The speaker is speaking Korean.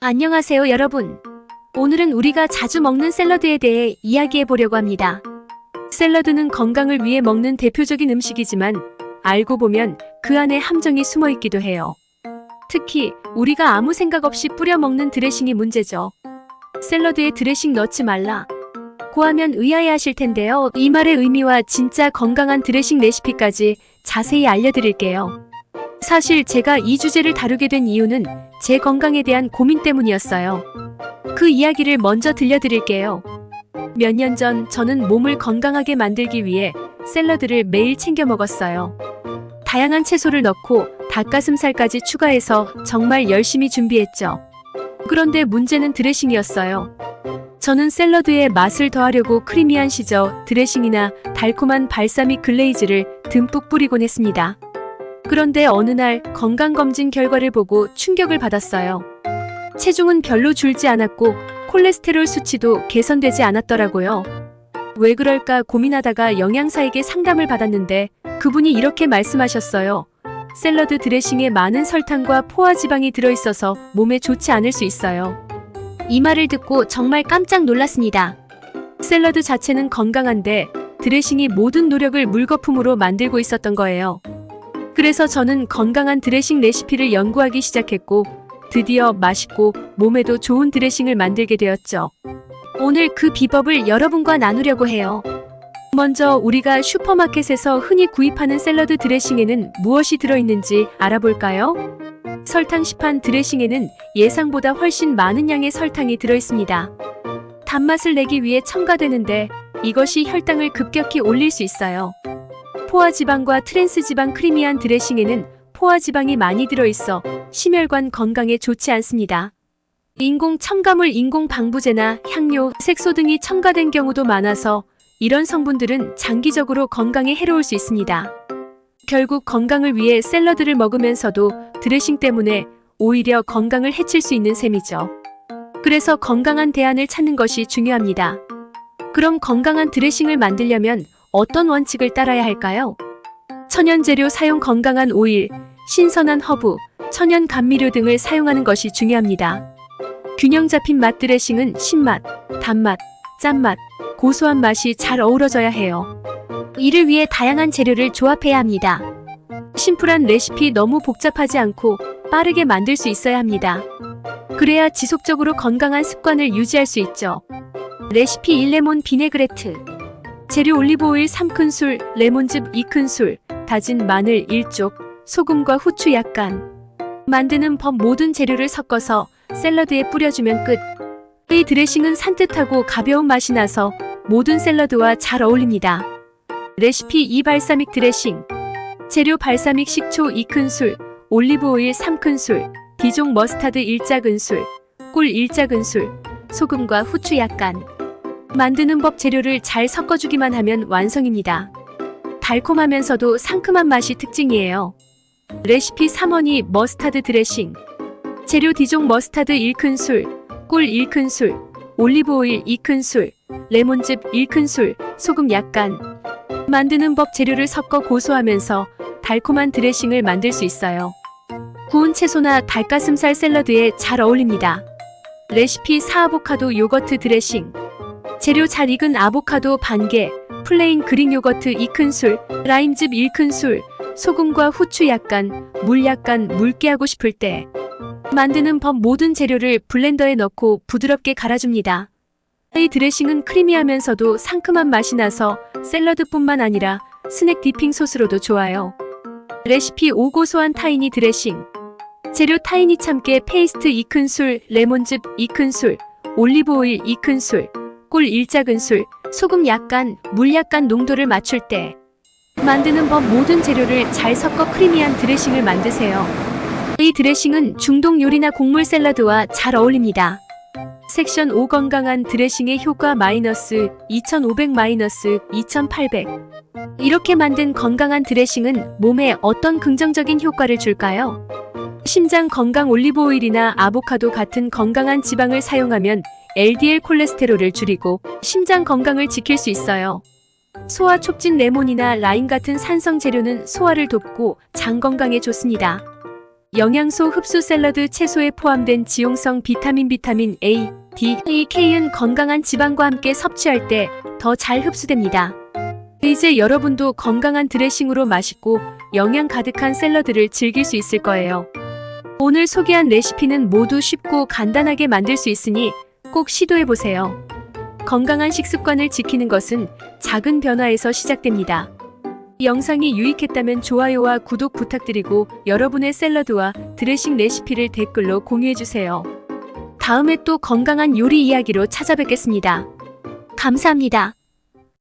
안녕하세요, 여러분. 오늘은 우리가 자주 먹는 샐러드에 대해 이야기해 보려고 합니다. 샐러드는 건강을 위해 먹는 대표적인 음식이지만 알고 보면 그 안에 함정이 숨어 있기도 해요. 특히 우리가 아무 생각 없이 뿌려 먹는 드레싱이 문제죠. 샐러드에 드레싱 넣지 말라 고 하면 의아해 하실 텐데요. 이 말의 의미와 진짜 건강한 드레싱 레시피까지 자세히 알려드릴게요. 사실 제가 이 주제를 다루게 된 이유는 제 건강에 대한 고민 때문이었어요. 그 이야기를 먼저 들려드릴게요. 몇 년 전 저는 몸을 건강하게 만들기 위해 샐러드를 매일 챙겨 먹었어요. 다양한 채소를 넣고 닭가슴살까지 추가해서 정말 열심히 준비했죠. 그런데 문제는 드레싱이었어요. 저는 샐러드에 맛을 더하려고 크리미한 시저 드레싱이나 달콤한 발사믹 글레이즈를 듬뿍 뿌리곤 했습니다. 그런데 어느 날 건강검진 결과를 보고 충격을 받았어요. 체중은 별로 줄지 않았고 콜레스테롤 수치도 개선되지 않았더라고요. 왜 그럴까 고민하다가 영양사에게 상담을 받았는데 그분이 이렇게 말씀하셨어요. 샐러드 드레싱에 많은 설탕과 포화지방이 들어있어서 몸에 좋지 않을 수 있어요. 이 말을 듣고 정말 깜짝 놀랐습니다. 샐러드 자체는 건강한데 드레싱이 모든 노력을 물거품으로 만들고 있었던 거예요. 그래서 저는 건강한 드레싱 레시피를 연구하기 시작했고 드디어 맛있고 몸에도 좋은 드레싱을 만들게 되었죠. 오늘 그 비법을 여러분과 나누려고 해요. 먼저 우리가 슈퍼마켓에서 흔히 구입하는 샐러드 드레싱에는 무엇이 들어있는지 알아볼까요? 설탕 시판 드레싱에는 예상보다 훨씬 많은 양의 설탕이 들어있습니다. 단맛을 내기 위해 첨가되는데 이것이 혈당을 급격히 올릴 수 있어요. 포화지방과 트랜스지방 크리미한 드레싱에는 포화지방이 많이 들어있어 심혈관 건강에 좋지 않습니다. 인공 첨가물, 인공 방부제나 향료, 색소 등이 첨가된 경우도 많아서 이런 성분들은 장기적으로 건강에 해로울 수 있습니다. 결국 건강을 위해 샐러드를 먹으면서도 드레싱 때문에 오히려 건강을 해칠 수 있는 셈이죠. 그래서 건강한 대안을 찾는 것이 중요합니다. 그럼 건강한 드레싱을 만들려면 어떤 원칙을 따라야 할까요? 천연 재료 사용, 건강한 오일, 신선한 허브, 천연 감미료 등을 사용하는 것이 중요합니다. 균형 잡힌 맛 드레싱은 신맛, 단맛, 짠맛, 고소한 맛이 잘 어우러져야 해요. 이를 위해 다양한 재료를 조합해야 합니다. 심플한 레시피, 너무 복잡하지 않고 빠르게 만들 수 있어야 합니다. 그래야 지속적으로 건강한 습관을 유지할 수 있죠. 레시피 1. 레몬 비네그레트. 재료 올리브오일 3큰술, 레몬즙 2큰술, 다진 마늘 1쪽, 소금과 후추 약간. 만드는 법: 모든 재료를 섞어서 샐러드에 뿌려주면 끝. 이 드레싱은 산뜻하고 가벼운 맛이 나서 모든 샐러드와 잘 어울립니다. 레시피 2. 발사믹 드레싱. 재료: 발사믹 식초 2큰술, 올리브오일 3큰술, 디종 머스타드 1작은술, 꿀 1작은술, 소금과 후추 약간. 만드는 법: 재료를 잘 섞어주기만 하면 완성입니다. 달콤하면서도 상큼한 맛이 특징이에요. 레시피 3. 허니 머스타드 드레싱. 재료: 디종 머스타드 1큰술, 꿀 1큰술, 올리브오일 2큰술, 레몬즙 1큰술, 소금 약간. 만드는 법: 재료를 섞어 고소하면서 달콤한 드레싱을 만들 수 있어요. 구운 채소나 닭가슴살 샐러드에 잘 어울립니다. 레시피 4. 아보카도 요거트 드레싱. 재료: 잘 익은 아보카도 반개, 플레인 그릭 요거트 2큰술, 라임즙 1큰술, 소금과 후추 약간, 물 약간. 묽게 하고 싶을 때. 만드는 법: 모든 재료를 블렌더에 넣고 부드럽게 갈아줍니다. 이 드레싱은 크리미하면서도 상큼한 맛이 나서 샐러드뿐만 아니라 스낵 디핑 소스로도 좋아요. 레시피 5. 고소한 타히니 드레싱. 재료: 타히니 참깨 페이스트 2큰술, 레몬즙 2큰술, 올리브오일 2큰술, 꿀 1작은술, 소금 약간, 물 약간. 농도를 맞출 때. 만드는 법: 모든 재료를 잘 섞어 크리미한 드레싱을 만드세요. 이 드레싱은 중동 요리나 곡물 샐러드와 잘 어울립니다. 섹션 5. 건강한 드레싱의 효과 마이너스 2500 마이너스 2800. 이렇게 만든 건강한 드레싱은 몸에 어떤 긍정적인 효과를 줄까요? 심장 건강. 올리브오일이나 아보카도 같은 건강한 지방을 사용하면 LDL 콜레스테롤을 줄이고 심장 건강을 지킬 수 있어요. 소화 촉진. 레몬이나 라임 같은 산성 재료는 소화를 돕고 장 건강에 좋습니다. 영양소 흡수 샐러드 채소에 포함된 지용성 비타민 A, D, E, K는 건강한 지방과 함께 섭취할 때 더 잘 흡수됩니다. 이제 여러분도 건강한 드레싱으로 맛있고 영양 가득한 샐러드를 즐길 수 있을 거예요. 오늘 소개한 레시피는 모두 쉽고 간단하게 만들 수 있으니 꼭 시도해보세요. 건강한 식습관을 지키는 것은 작은 변화에서 시작됩니다. 이 영상이 유익했다면 좋아요와 구독 부탁드리고 여러분의 샐러드와 드레싱 레시피를 댓글로 공유해주세요. 다음에 또 건강한 요리 이야기로 찾아뵙겠습니다. 감사합니다.